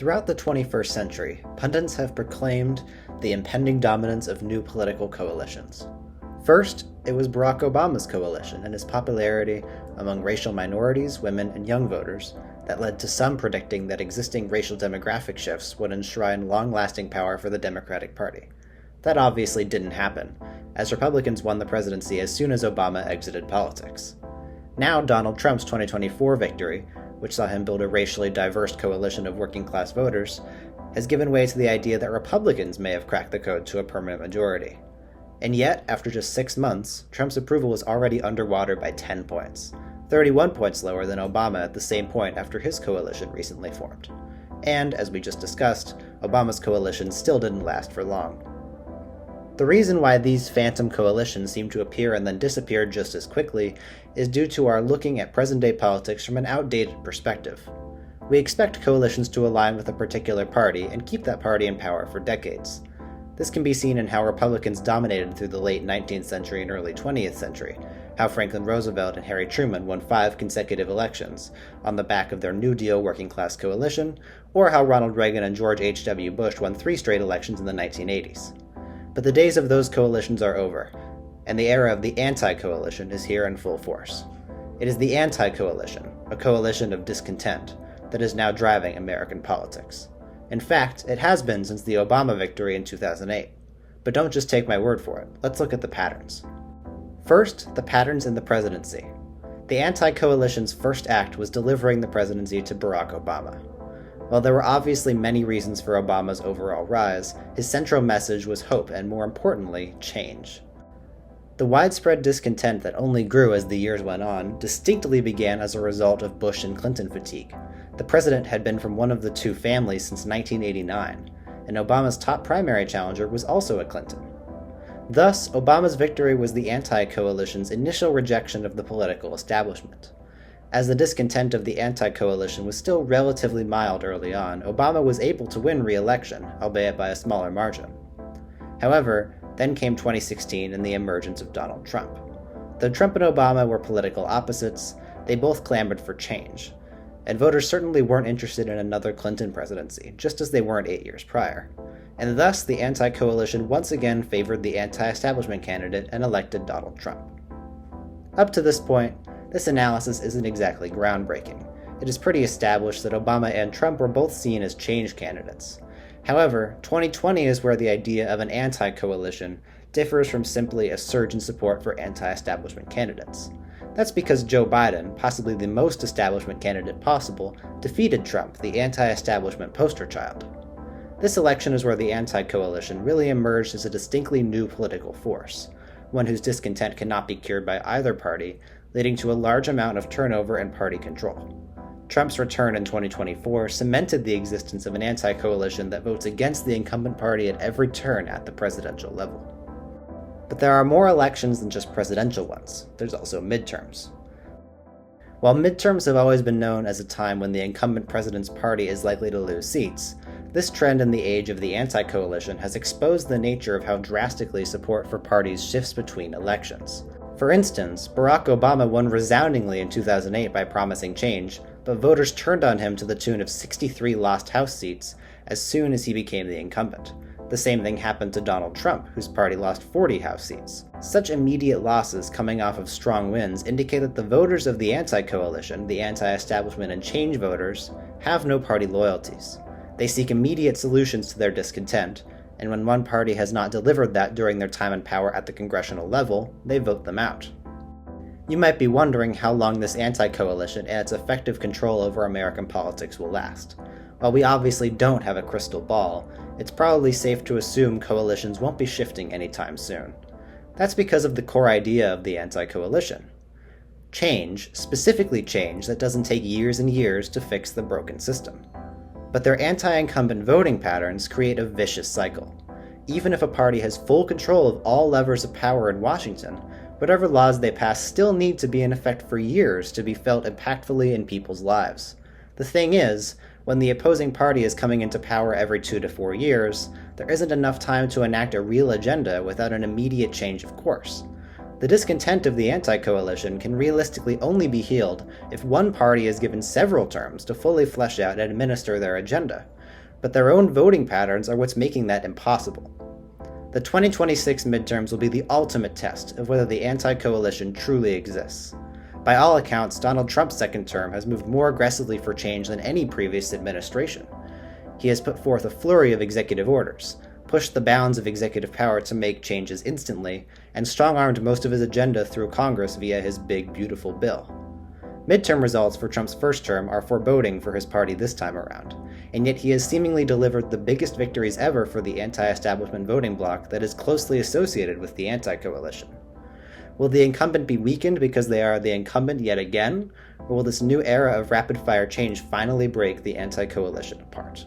Throughout the 21st century, pundits have proclaimed the impending dominance of new political coalitions. First, it was Barack Obama's coalition and his popularity among racial minorities, women, and young voters that led to some predicting that existing racial demographic shifts would enshrine long-lasting power for the Democratic Party. That obviously didn't happen, as Republicans won the presidency as soon as Obama exited politics. Now, Donald Trump's 2024 victory, which saw him build a racially diverse coalition of working-class voters, has given way to the idea that Republicans may have cracked the code to a permanent majority. And yet, after just 6 months, Trump's approval is already underwater by 10 points, 31 points lower than Obama at the same point after his coalition recently formed. And, as we just discussed, Obama's coalition still didn't last for long. The reason why these phantom coalitions seem to appear and then disappear just as quickly is due to our looking at present-day politics from an outdated perspective. We expect coalitions to align with a particular party and keep that party in power for decades. This can be seen in how Republicans dominated through the late 19th century and early 20th century, how Franklin Roosevelt and Harry Truman won 5 consecutive elections on the back of their New Deal working-class coalition, or how Ronald Reagan and George H.W. Bush won 3 straight elections in the 1980s. But the days of those coalitions are over, and the era of the anti-coalition is here in full force. It is the anti-coalition, a coalition of discontent, that is now driving American politics. In fact, it has been since the Obama victory in 2008. But don't just take my word for it. Let's look at the patterns. First, the patterns in the presidency. The anti-coalition's first act was delivering the presidency to Barack Obama. While there were obviously many reasons for Obama's overall rise, his central message was hope and, more importantly, change. The widespread discontent that only grew as the years went on distinctly began as a result of Bush and Clinton fatigue. The president had been from one of the two families since 1989, and Obama's top primary challenger was also a Clinton. Thus, Obama's victory was the anti-coalition's initial rejection of the political establishment. As the discontent of the anti-coalition was still relatively mild early on, Obama was able to win re-election, albeit by a smaller margin. However, then came 2016 and the emergence of Donald Trump. Though Trump and Obama were political opposites, they both clamored for change. And voters certainly weren't interested in another Clinton presidency, just as they weren't 8 years prior. And thus, the anti-coalition once again favored the anti-establishment candidate and elected Donald Trump. Up to this point, this analysis isn't exactly groundbreaking. It is pretty established that Obama and Trump were both seen as change candidates. However, 2020 is where the idea of an anti-coalition differs from simply a surge in support for anti-establishment candidates. That's because Joe Biden, possibly the most establishment candidate possible, defeated Trump, the anti-establishment poster child. This election is where the anti-coalition really emerged as a distinctly new political force, one whose discontent cannot be cured by either party, leading to a large amount of turnover and party control. Trump's return in 2024 cemented the existence of an anti-coalition that votes against the incumbent party at every turn at the presidential level. But there are more elections than just presidential ones. There's also midterms. While midterms have always been known as a time when the incumbent president's party is likely to lose seats, this trend in the age of the anti-coalition has exposed the nature of how drastically support for parties shifts between elections. For instance, Barack Obama won resoundingly in 2008 by promising change, but voters turned on him to the tune of 63 lost House seats as soon as he became the incumbent. The same thing happened to Donald Trump, whose party lost 40 House seats. Such immediate losses coming off of strong wins indicate that the voters of the anti-coalition, the anti-establishment and change voters, have no party loyalties. They seek immediate solutions to their discontent, and when one party has not delivered that during their time in power at the congressional level, they vote them out. You might be wondering how long this anti-coalition and its effective control over American politics will last. While we obviously don't have a crystal ball, it's probably safe to assume coalitions won't be shifting anytime soon. That's because of the core idea of the anti-coalition. Change, specifically change that doesn't take years and years to fix the broken system. But their anti-incumbent voting patterns create a vicious cycle. Even if a party has full control of all levers of power in Washington, whatever laws they pass still need to be in effect for years to be felt impactfully in people's lives. The thing is, when the opposing party is coming into power every 2 to 4 years, there isn't enough time to enact a real agenda without an immediate change of course. The discontent of the anti-coalition can realistically only be healed if one party is given several terms to fully flesh out and administer their agenda. but their own voting patterns are what's making that impossible. The 2026 midterms will be the ultimate test of whether the anti-coalition truly exists. By all accounts, Donald Trump's second term has moved more aggressively for change than any previous administration. He has put forth a flurry of executive orders, pushed the bounds of executive power to make changes instantly, and strong-armed most of his agenda through Congress via his big, beautiful bill. Midterm results for Trump's first term are foreboding for his party this time around, and yet he has seemingly delivered the biggest victories ever for the anti-establishment voting bloc that is closely associated with the anti-coalition. Will the incumbent be weakened because they are the incumbent yet again, or will this new era of rapid-fire change finally break the anti-coalition apart?